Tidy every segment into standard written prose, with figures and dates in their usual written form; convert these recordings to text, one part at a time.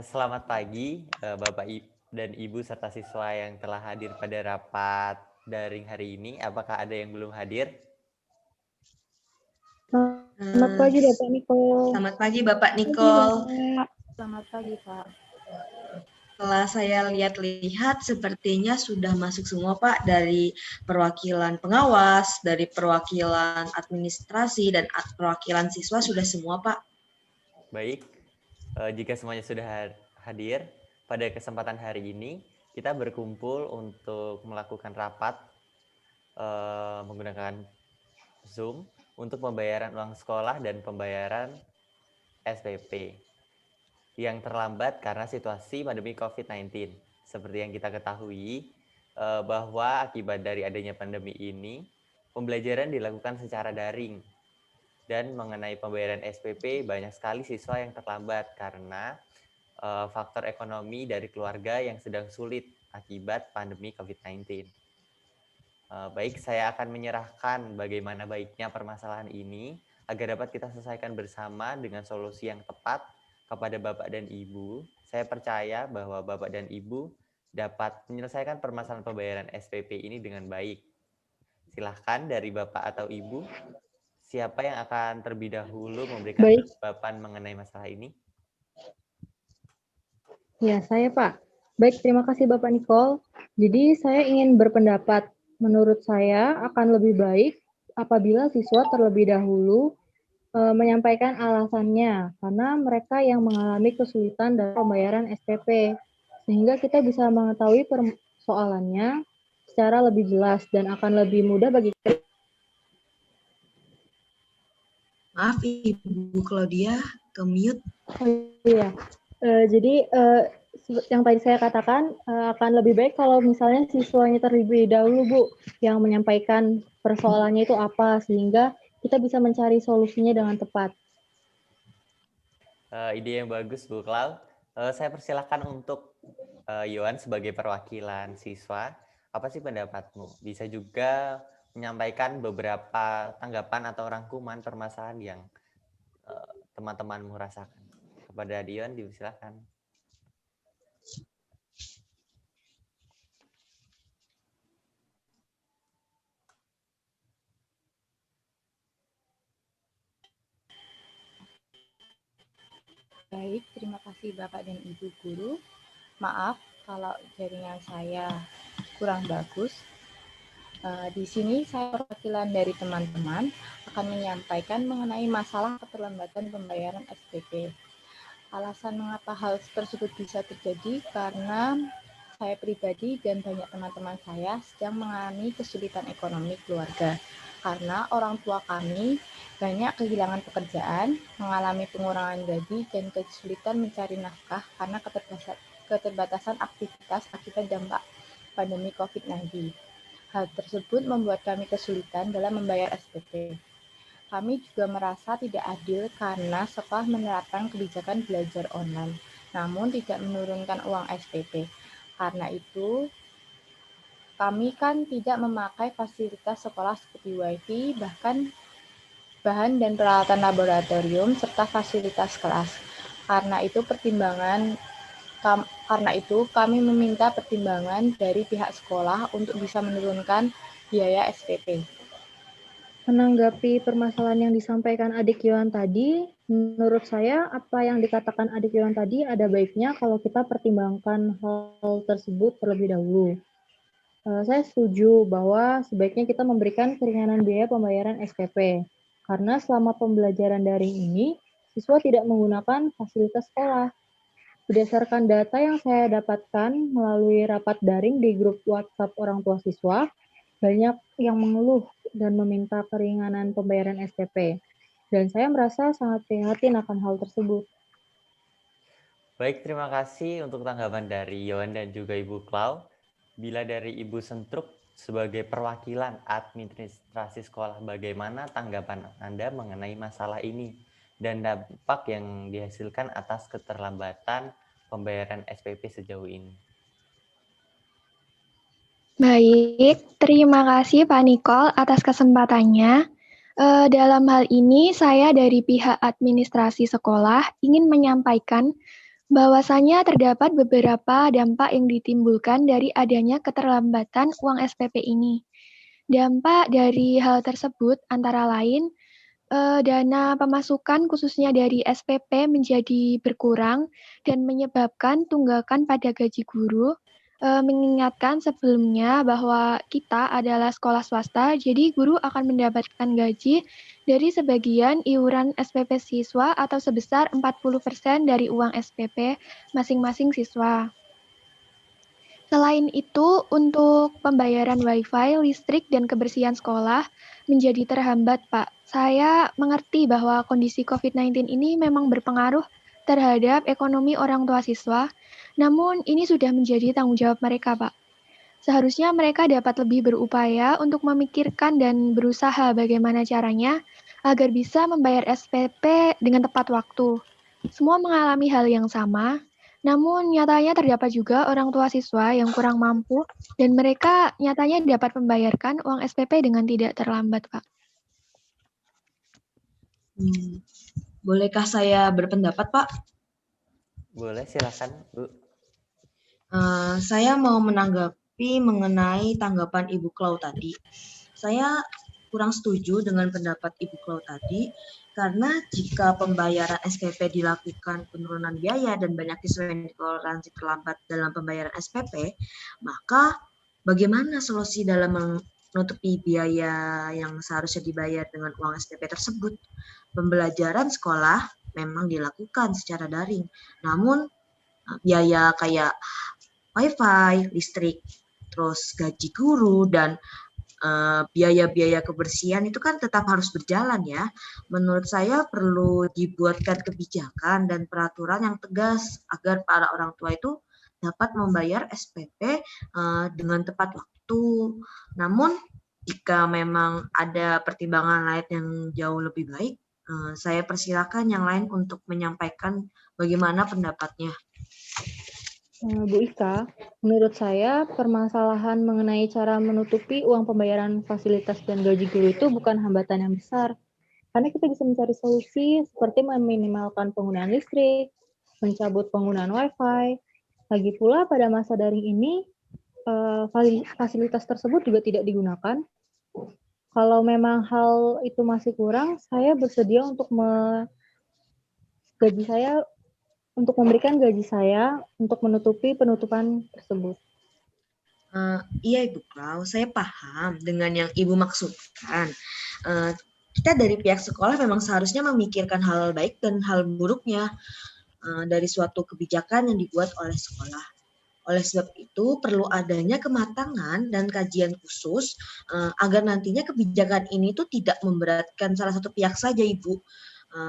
Selamat pagi, Bapak dan Ibu serta siswa yang telah hadir pada rapat daring hari ini. Apakah ada yang belum hadir? Selamat pagi Bapak Nicole. Selamat pagi Bapak Nicole. Selamat pagi Pak. Setelah saya lihat-lihat, sepertinya sudah masuk semua Pak, dari perwakilan pengawas, dari perwakilan administrasi, dan perwakilan siswa sudah semua Pak. Baik, jika semuanya sudah hadir, pada kesempatan hari ini kita berkumpul untuk melakukan rapat menggunakan Zoom untuk pembayaran uang sekolah dan pembayaran SPP yang terlambat karena situasi pandemi COVID-19. Seperti yang kita ketahui, bahwa akibat dari adanya pandemi ini, pembelajaran dilakukan secara daring. Dan mengenai pembayaran SPP, banyak sekali siswa yang terlambat karena faktor ekonomi dari keluarga yang sedang sulit akibat pandemi COVID-19. Baik, saya akan menyerahkan bagaimana baiknya permasalahan ini agar dapat kita selesaikan bersama dengan solusi yang tepat kepada Bapak dan Ibu. Saya percaya bahwa Bapak dan Ibu dapat menyelesaikan permasalahan pembayaran SPP ini dengan baik. Silahkan dari Bapak atau Ibu, siapa yang akan terlebih dahulu memberikan tanggapan mengenai masalah ini? Ya, saya Pak. Baik, terima kasih Bapak Nicole. Jadi saya ingin berpendapat, menurut saya akan lebih baik apabila siswa terlebih dahulu menyampaikan alasannya, karena mereka yang mengalami kesulitan dalam pembayaran SPP, sehingga kita bisa mengetahui persoalannya secara lebih jelas dan akan lebih mudah bagi kita. Maaf Ibu Claudia, ke mute. Oh iya, jadi yang tadi saya katakan akan lebih baik kalau misalnya siswanya terlebih dahulu Bu yang menyampaikan persoalannya itu apa, sehingga kita bisa mencari solusinya dengan tepat. Ide yang bagus Bu Clau. Saya persilahkan untuk Yohan sebagai perwakilan siswa. Apa sih pendapatmu? Bisa juga menyampaikan beberapa tanggapan atau rangkuman permasalahan yang teman-temanmu rasakan. Kepada Dion, dipersilakan. Baik, terima kasih Bapak dan Ibu Guru. Maaf kalau jaringan saya kurang bagus. Di sini saya perwakilan dari teman-teman akan menyampaikan mengenai masalah keterlambatan pembayaran SPP. Alasan mengapa hal tersebut bisa terjadi karena saya pribadi dan banyak teman-teman saya sedang mengalami kesulitan ekonomi keluarga. Karena orang tua kami banyak kehilangan pekerjaan, mengalami pengurangan gaji, dan kesulitan mencari nafkah karena keterbatasan aktivitas akibat dampak pandemi COVID-19. Hal tersebut membuat kami kesulitan dalam membayar SPP. Kami juga merasa tidak adil karena sekolah menerapkan kebijakan belajar online, namun tidak menurunkan uang SPP. Karena itu, kami kan tidak memakai fasilitas sekolah seperti WiFi, bahkan bahan dan peralatan laboratorium, serta fasilitas kelas. Karena itu kami meminta pertimbangan dari pihak sekolah untuk bisa menurunkan biaya SPP. Menanggapi permasalahan yang disampaikan Adik Yohan tadi, menurut saya apa yang dikatakan Adik Yohan tadi ada baiknya kalau kita pertimbangkan hal tersebut terlebih dahulu. Saya setuju bahwa sebaiknya kita memberikan keringanan biaya pembayaran SPP, karena selama pembelajaran daring ini, siswa tidak menggunakan fasilitas sekolah. Berdasarkan data yang saya dapatkan melalui rapat daring di grup WhatsApp orang tua siswa, banyak yang mengeluh dan meminta keringanan pembayaran SPP. Dan saya merasa sangat prihatin akan hal tersebut. Baik, terima kasih untuk tanggapan dari Yohan dan juga Ibu Clau. Bila dari Ibu Sentruk sebagai perwakilan administrasi sekolah, bagaimana tanggapan Anda mengenai masalah ini dan dampak yang dihasilkan atas keterlambatan pembayaran SPP sejauh ini? Baik, terima kasih Pak Nicole atas kesempatannya. Dalam hal ini, saya dari pihak administrasi sekolah ingin menyampaikan bahwasanya terdapat beberapa dampak yang ditimbulkan dari adanya keterlambatan uang SPP ini. Dampak dari hal tersebut antara lain, dana pemasukan khususnya dari SPP menjadi berkurang dan menyebabkan tunggakan pada gaji guru. Mengingatkan sebelumnya bahwa kita adalah sekolah swasta, jadi guru akan mendapatkan gaji dari sebagian iuran SPP siswa atau sebesar 40% dari uang SPP masing-masing siswa. Selain itu, untuk pembayaran WiFi, listrik, dan kebersihan sekolah menjadi terhambat, Pak. Saya mengerti bahwa kondisi COVID-19 ini memang berpengaruh terhadap ekonomi orang tua siswa, namun ini sudah menjadi tanggung jawab mereka, Pak. Seharusnya mereka dapat lebih berupaya untuk memikirkan dan berusaha bagaimana caranya agar bisa membayar SPP dengan tepat waktu. Semua mengalami hal yang sama, namun nyatanya terdapat juga orang tua siswa yang kurang mampu dan mereka nyatanya dapat membayarkan uang SPP dengan tidak terlambat, Pak. Bolehkah saya berpendapat, Pak? Boleh, silakan, Bu. Saya mau menanggapi mengenai tanggapan Ibu Klau tadi. Saya kurang setuju dengan pendapat Ibu Klau tadi, karena jika pembayaran SPP dilakukan penurunan biaya dan banyak siswa yang ditoleransi terlambat dalam pembayaran SPP, maka bagaimana solusi dalam menutupi biaya yang seharusnya dibayar dengan uang SPP tersebut? Pembelajaran sekolah memang dilakukan secara daring, namun biaya kayak WiFi, listrik, terus gaji guru, dan biaya-biaya kebersihan itu kan tetap harus berjalan ya. Menurut saya perlu dibuatkan kebijakan dan peraturan yang tegas agar para orang tua itu dapat membayar SPP dengan tepat waktu. Namun jika memang ada pertimbangan lain yang jauh lebih baik, saya persilakan yang lain untuk menyampaikan bagaimana pendapatnya. Bu Ika, menurut saya permasalahan mengenai cara menutupi uang pembayaran fasilitas dan gaji guru itu bukan hambatan yang besar. Karena kita bisa mencari solusi seperti meminimalkan penggunaan listrik, mencabut penggunaan WiFi. Lagi pula pada masa daring ini, fasilitas tersebut juga tidak digunakan. Kalau memang hal itu masih kurang, saya bersedia untuk memberikan gaji saya untuk menutupi penutupan tersebut. Iya Ibu Klau, saya paham dengan yang Ibu maksudkan. Kita dari pihak sekolah memang seharusnya memikirkan hal baik dan hal buruknya dari suatu kebijakan yang dibuat oleh sekolah. Oleh sebab itu, perlu adanya kematangan dan kajian khusus agar nantinya kebijakan ini tuh tidak memberatkan salah satu pihak saja, Ibu.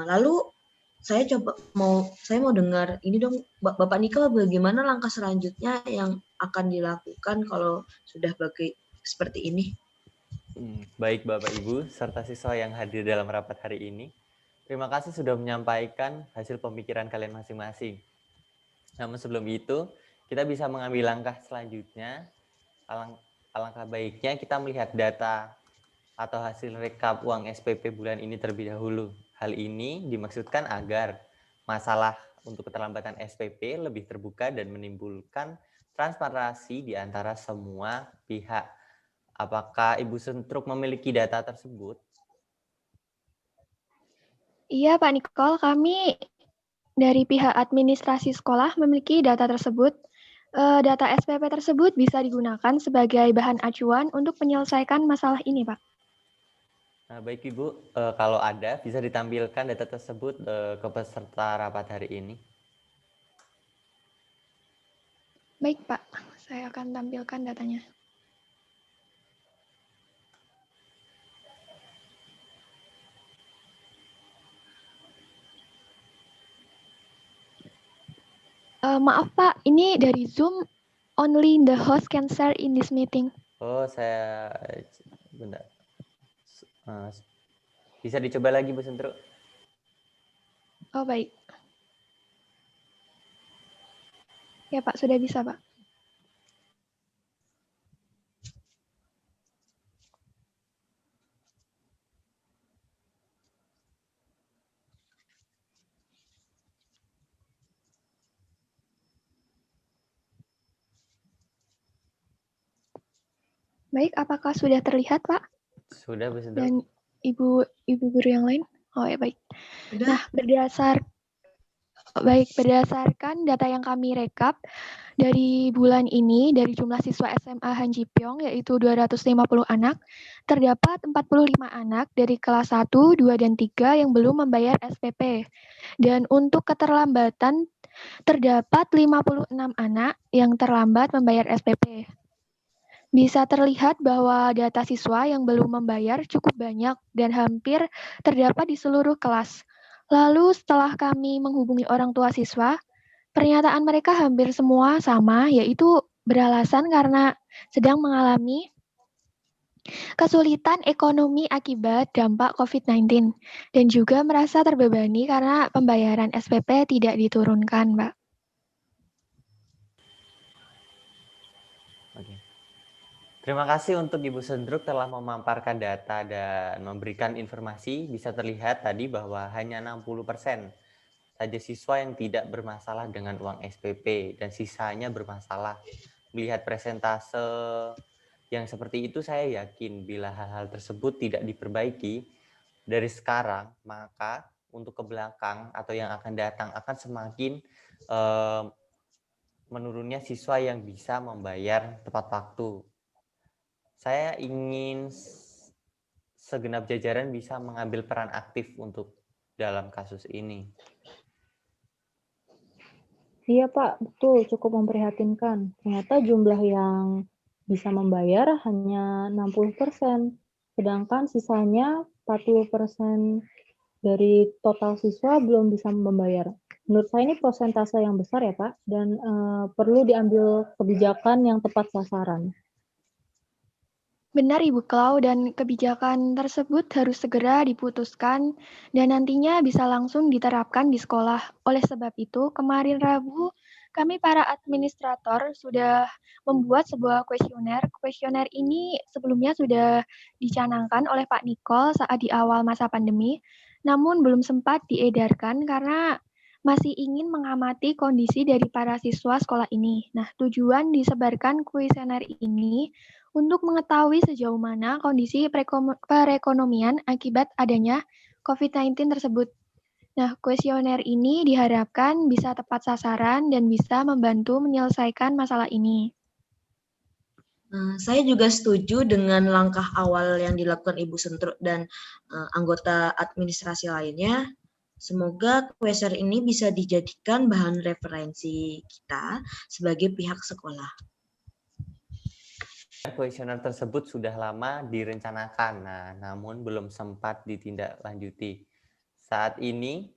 Lalu saya mau dengar ini dong, Bapak Nika, bagaimana langkah selanjutnya yang akan dilakukan kalau sudah seperti ini? Baik Bapak Ibu serta siswa yang hadir dalam rapat hari ini. Terima kasih sudah menyampaikan hasil pemikiran kalian masing-masing. Namun sebelum itu, kita bisa mengambil langkah selanjutnya. Alangkah baiknya kita melihat data atau hasil rekap uang SPP bulan ini terlebih dahulu. Hal ini dimaksudkan agar masalah untuk keterlambatan SPP lebih terbuka dan menimbulkan transparansi di antara semua pihak. Apakah Ibu Sentruk memiliki data tersebut? Iya, Pak Nicole, kami dari pihak administrasi sekolah memiliki data tersebut. Data SPP tersebut bisa digunakan sebagai bahan acuan untuk menyelesaikan masalah ini, Pak. Baik Ibu, kalau ada bisa ditampilkan data tersebut ke peserta rapat hari ini. Baik, Pak. Saya akan tampilkan datanya. Maaf Pak, ini dari Zoom, only the host can share in this meeting. Oh, bentar. Bisa dicoba lagi Bu Sentruk? Oh, baik. Ya Pak, sudah bisa Pak. Baik, apakah sudah terlihat, Pak? Sudah, Bu Sendro? Dan ibu guru yang lain? Oh ya, baik. Sudah? Nah, berdasarkan data yang kami rekap dari bulan ini, dari jumlah siswa SMA Hanjipyong yaitu 250 anak, terdapat 45 anak dari kelas 1, 2, dan 3 yang belum membayar SPP. Dan untuk keterlambatan, terdapat 56 anak yang terlambat membayar SPP. Bisa terlihat bahwa data siswa yang belum membayar cukup banyak dan hampir terdapat di seluruh kelas. Lalu setelah kami menghubungi orang tua siswa, pernyataan mereka hampir semua sama, yaitu beralasan karena sedang mengalami kesulitan ekonomi akibat dampak COVID-19 dan juga merasa terbebani karena pembayaran SPP tidak diturunkan, Mbak. Oke. Terima kasih untuk Ibu Sendruk telah memaparkan data dan memberikan informasi. Bisa terlihat tadi bahwa hanya 60% saja siswa yang tidak bermasalah dengan uang SPP dan sisanya bermasalah. Melihat presentase yang seperti itu, saya yakin bila hal-hal tersebut tidak diperbaiki dari sekarang, maka untuk ke belakang atau yang akan datang akan semakin menurunnya siswa yang bisa membayar tepat waktu. Saya ingin segenap jajaran bisa mengambil peran aktif untuk dalam kasus ini. Iya Pak, betul, cukup memprihatinkan. Ternyata jumlah yang bisa membayar hanya 60%, sedangkan sisanya 40% dari total siswa belum bisa membayar. Menurut saya ini persentase yang besar ya Pak, dan perlu diambil kebijakan yang tepat sasaran. Benar Ibu Klau, dan kebijakan tersebut harus segera diputuskan dan nantinya bisa langsung diterapkan di sekolah. Oleh sebab itu, kemarin Rabu, kami para administrator sudah membuat sebuah kuesioner. Kuesioner ini sebelumnya sudah dicanangkan oleh Pak Nicole saat di awal masa pandemi, namun belum sempat diedarkan karena masih ingin mengamati kondisi dari para siswa sekolah ini. Nah, tujuan disebarkan kuesioner ini untuk mengetahui sejauh mana kondisi perekonomian akibat adanya COVID-19 tersebut. Nah, kuesioner ini diharapkan bisa tepat sasaran dan bisa membantu menyelesaikan masalah ini. Saya juga setuju dengan langkah awal yang dilakukan Ibu Sentruk dan anggota administrasi lainnya. Semoga kuesioner ini bisa dijadikan bahan referensi kita sebagai pihak sekolah. Kuesioner tersebut sudah lama direncanakan, namun belum sempat ditindaklanjuti. Saat ini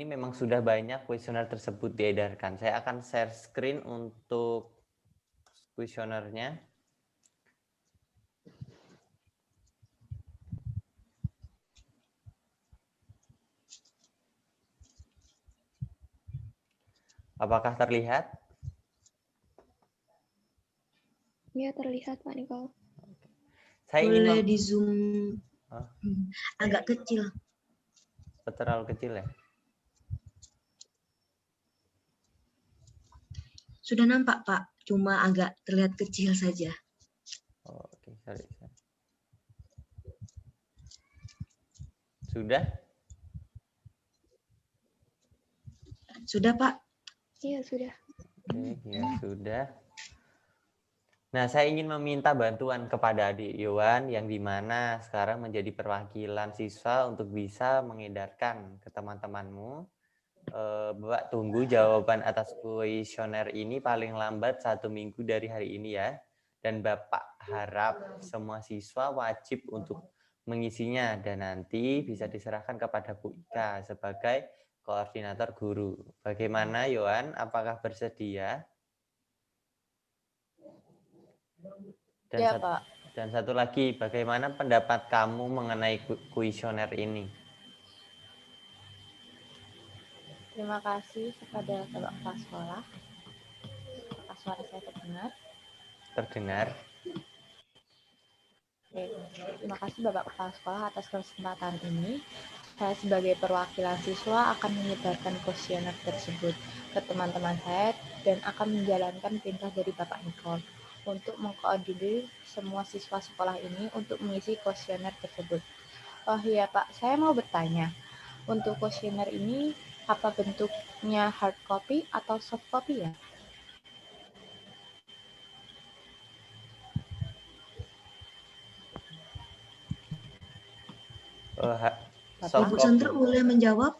memang sudah banyak kuesioner tersebut diedarkan. Saya akan share screen untuk kuesionernya. Apakah terlihat? Ya, terlihat Pak Nicole. Saya Boleh ingin di zoom agak kecil. terlalu kecil ya? Sudah nampak Pak, cuma agak terlihat kecil saja. Oh, oke, sorry. Sudah? Sudah Pak? Iya, sudah. Oke, ya sudah. Nah, saya ingin meminta bantuan kepada adik Yohan yang dimana sekarang menjadi perwakilan siswa untuk bisa mengedarkan ke teman-temanmu. Bapak tunggu jawaban atas kuesioner ini paling lambat 1 minggu dari hari ini ya. Dan Bapak harap semua siswa wajib untuk mengisinya dan nanti bisa diserahkan kepada Bu Ika sebagai koordinator guru. Bagaimana Yohan? Apakah bersedia? Ya, Pak. Dan satu lagi, bagaimana pendapat kamu mengenai kuesioner ini? Terima kasih kepada Bapak Kepala Sekolah. Apakah suara saya terdengar? Terdengar? Oke. Terima kasih Bapak Kepala Sekolah atas kesempatan ini. Saya sebagai perwakilan siswa akan menyebarkan kuesioner tersebut ke teman-teman saya dan akan menjalankan perintah dari Bapak Nicole untuk mengkoordinir semua siswa sekolah ini untuk mengisi kuesioner tersebut. Oh iya Pak, saya mau bertanya, untuk kuesioner ini apa bentuknya hard copy atau soft copy ya? Soft Ibu Bapak? Sentru copy. boleh menjawab?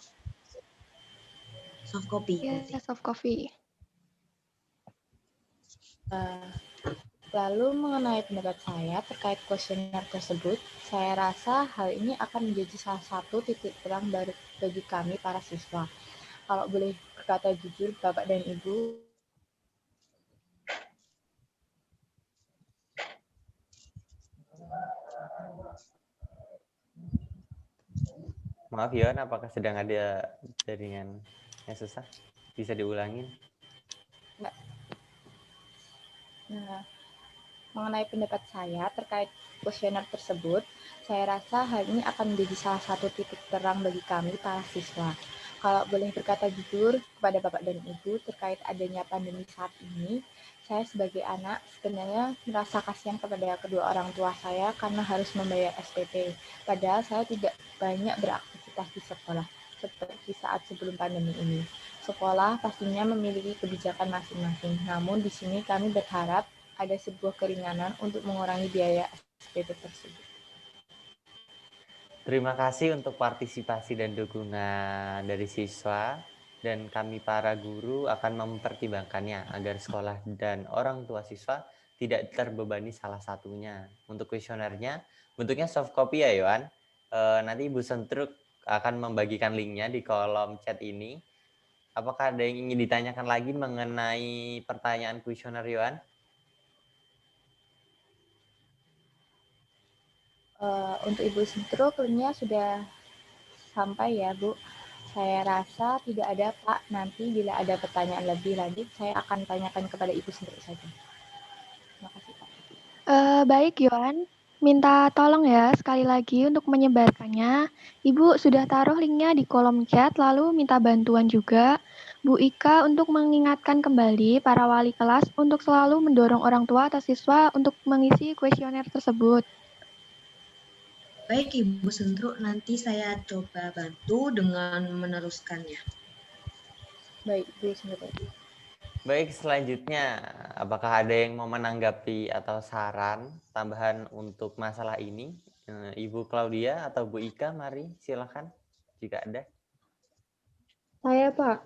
Soft copy Ya, berarti. soft copy. Lalu mengenai pendapat saya terkait kuesioner tersebut, saya rasa hal ini akan menjadi salah satu titik terang baru bagi kami para siswa. Kalau boleh berkata jujur, Bapak dan Ibu, Maaf Yon, apakah sedang ada jaringan yang susah? Bisa diulangin? nah, mengenai pendapat saya terkait kuesioner tersebut, saya rasa hal ini akan menjadi salah satu titik terang bagi kami para siswa. Kalau boleh berkata jujur kepada Bapak dan Ibu terkait adanya pandemi saat ini, saya sebagai anak sebenarnya merasa kasihan kepada kedua orang tua saya karena harus membayar SPP. Padahal saya tidak banyak beraktivitas di sekolah seperti saat sebelum pandemi ini. Sekolah pastinya memiliki kebijakan masing-masing. Namun di sini kami berharap ada sebuah keringanan untuk mengurangi biaya SPP tersebut. Terima kasih untuk partisipasi dan dukungan dari siswa, dan kami para guru akan mempertimbangkannya agar sekolah dan orang tua siswa tidak terbebani salah satunya. Untuk kuesionernya, bentuknya soft copy ya Yohan. Nanti Ibu Sentruk akan membagikan linknya di kolom chat ini. Apakah ada yang ingin ditanyakan lagi mengenai pertanyaan kuesioner Yohan? Untuk Ibu Sentro, linknya sudah sampai ya Bu. Saya rasa tidak ada Pak. Nanti bila ada pertanyaan lebih lanjut, saya akan tanyakan kepada Ibu Sentro saja. Terima kasih Pak. Baik, Yohan. Minta tolong ya sekali lagi untuk menyebarkannya. Ibu sudah taruh linknya di kolom chat, lalu minta bantuan juga Bu Ika untuk mengingatkan kembali para wali kelas untuk selalu mendorong orang tua atau siswa untuk mengisi kuesioner tersebut. Baik Ibu Sentru, nanti saya coba bantu dengan meneruskannya. Baik, Ibu Sentro. Baik, selanjutnya, apakah ada yang mau menanggapi atau saran tambahan untuk masalah ini? Ibu Claudia atau Bu Ika, mari silakan jika ada. Saya, Pak,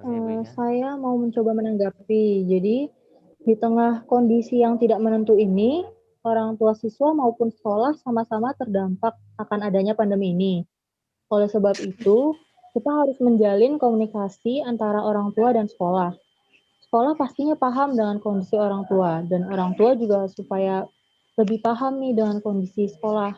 Oke, Bu Ika. saya mau mencoba menanggapi. Jadi, di tengah kondisi yang tidak menentu ini, orang tua siswa maupun sekolah sama-sama terdampak akan adanya pandemi ini. Oleh sebab itu, kita harus menjalin komunikasi antara orang tua dan sekolah. Sekolah pastinya paham dengan kondisi orang tua, dan orang tua juga supaya lebih paham nih dengan kondisi sekolah.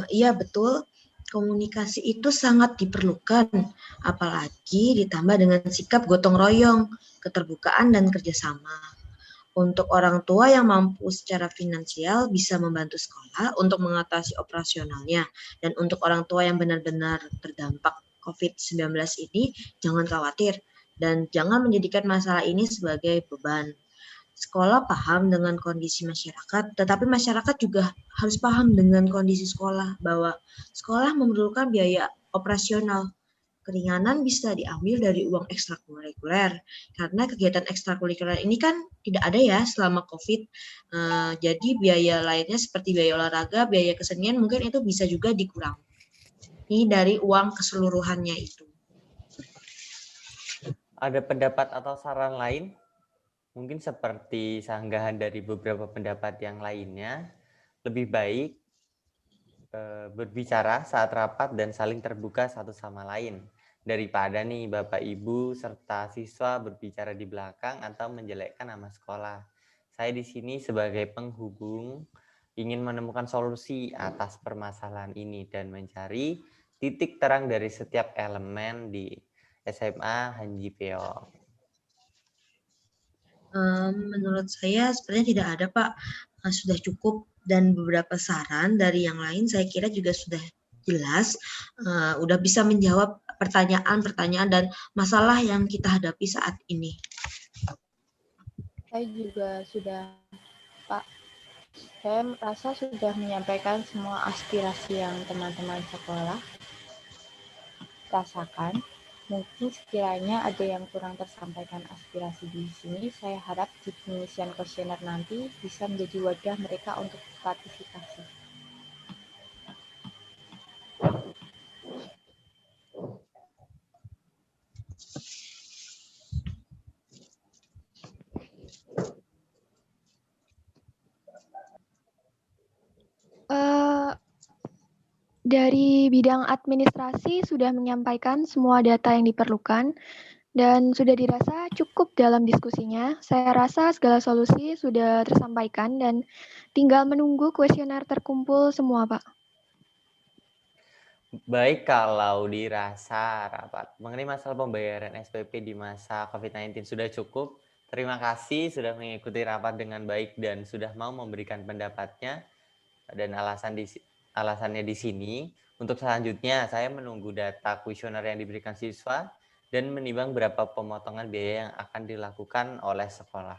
Iya betul, komunikasi itu sangat diperlukan, apalagi ditambah dengan sikap gotong royong, keterbukaan, dan kerjasama. Untuk orang tua yang mampu secara finansial bisa membantu sekolah untuk mengatasi operasionalnya. Dan untuk orang tua yang benar-benar terdampak COVID-19 ini, jangan khawatir dan jangan menjadikan masalah ini sebagai beban. Sekolah paham dengan kondisi masyarakat, tetapi masyarakat juga harus paham dengan kondisi sekolah, bahwa sekolah memerlukan biaya operasional. Keringanan bisa diambil dari uang ekstrakurikuler, karena kegiatan ekstrakurikuler ini kan tidak ada ya selama COVID. Jadi biaya lainnya seperti biaya olahraga, biaya kesenian mungkin itu bisa juga dikurangi. Ini dari uang keseluruhannya itu. Ada pendapat atau saran lain? Mungkin seperti sanggahan dari beberapa pendapat yang lainnya, lebih baik berbicara saat rapat dan saling terbuka satu sama lain daripada nih Bapak Ibu serta siswa berbicara di belakang atau menjelekkan nama sekolah. Saya di sini sebagai penghubung ingin menemukan solusi atas permasalahan ini dan mencari titik terang dari setiap elemen di SMA Hanji Peong. Menurut saya sebenarnya tidak ada Pak, sudah cukup dan beberapa saran dari yang lain saya kira juga sudah jelas, udah bisa menjawab pertanyaan-pertanyaan dan masalah yang kita hadapi saat ini. Saya juga sudah, Pak, saya merasa sudah menyampaikan semua aspirasi yang teman-teman sekolah rasakan. Mungkin sekiranya ada yang kurang tersampaikan aspirasi di sini, saya harap di pengisian kuesioner nanti bisa menjadi wadah mereka untuk partisipasi. Dari bidang administrasi sudah menyampaikan semua data yang diperlukan dan sudah dirasa cukup dalam diskusinya. Saya rasa segala solusi sudah tersampaikan dan tinggal menunggu kuesioner terkumpul semua, Pak. Baik, kalau dirasa rapat mengenai masalah pembayaran SPP di masa COVID-19 sudah cukup. Terima kasih sudah mengikuti rapat dengan baik dan sudah mau memberikan pendapatnya dan alasannya di sini. Untuk selanjutnya, saya menunggu data kuesioner yang diberikan siswa dan menimbang berapa pemotongan biaya yang akan dilakukan oleh sekolah.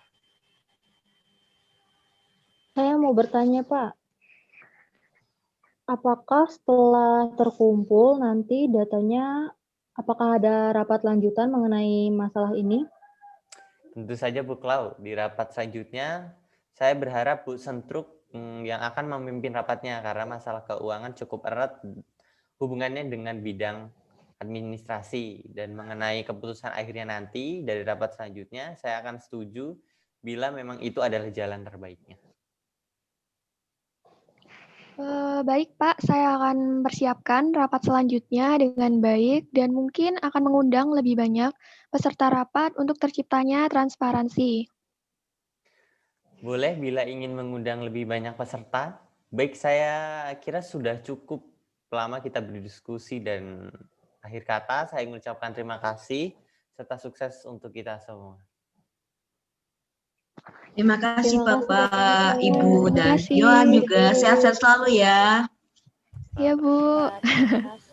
Saya mau bertanya, Pak. Apakah setelah terkumpul nanti datanya, apakah ada rapat lanjutan mengenai masalah ini? Tentu saja Bu Klau, di rapat selanjutnya saya berharap Bu Sentruk yang akan memimpin rapatnya karena masalah keuangan cukup erat hubungannya dengan bidang administrasi dan mengenai keputusan akhirnya nanti dari rapat selanjutnya saya akan setuju bila memang itu adalah jalan terbaiknya. Baik, Pak. Saya akan persiapkan rapat selanjutnya dengan baik dan mungkin akan mengundang lebih banyak peserta rapat untuk terciptanya transparansi. Boleh bila ingin mengundang lebih banyak peserta? Baik, saya kira sudah cukup lama kita berdiskusi dan akhir kata saya mengucapkan terima kasih serta sukses untuk kita semua. Terima kasih Terima kasih, Bapak, Ibu, Terima dan kasih. Yohan juga. Sehat-sehat selalu ya. Ya, Bu. Terima kasih.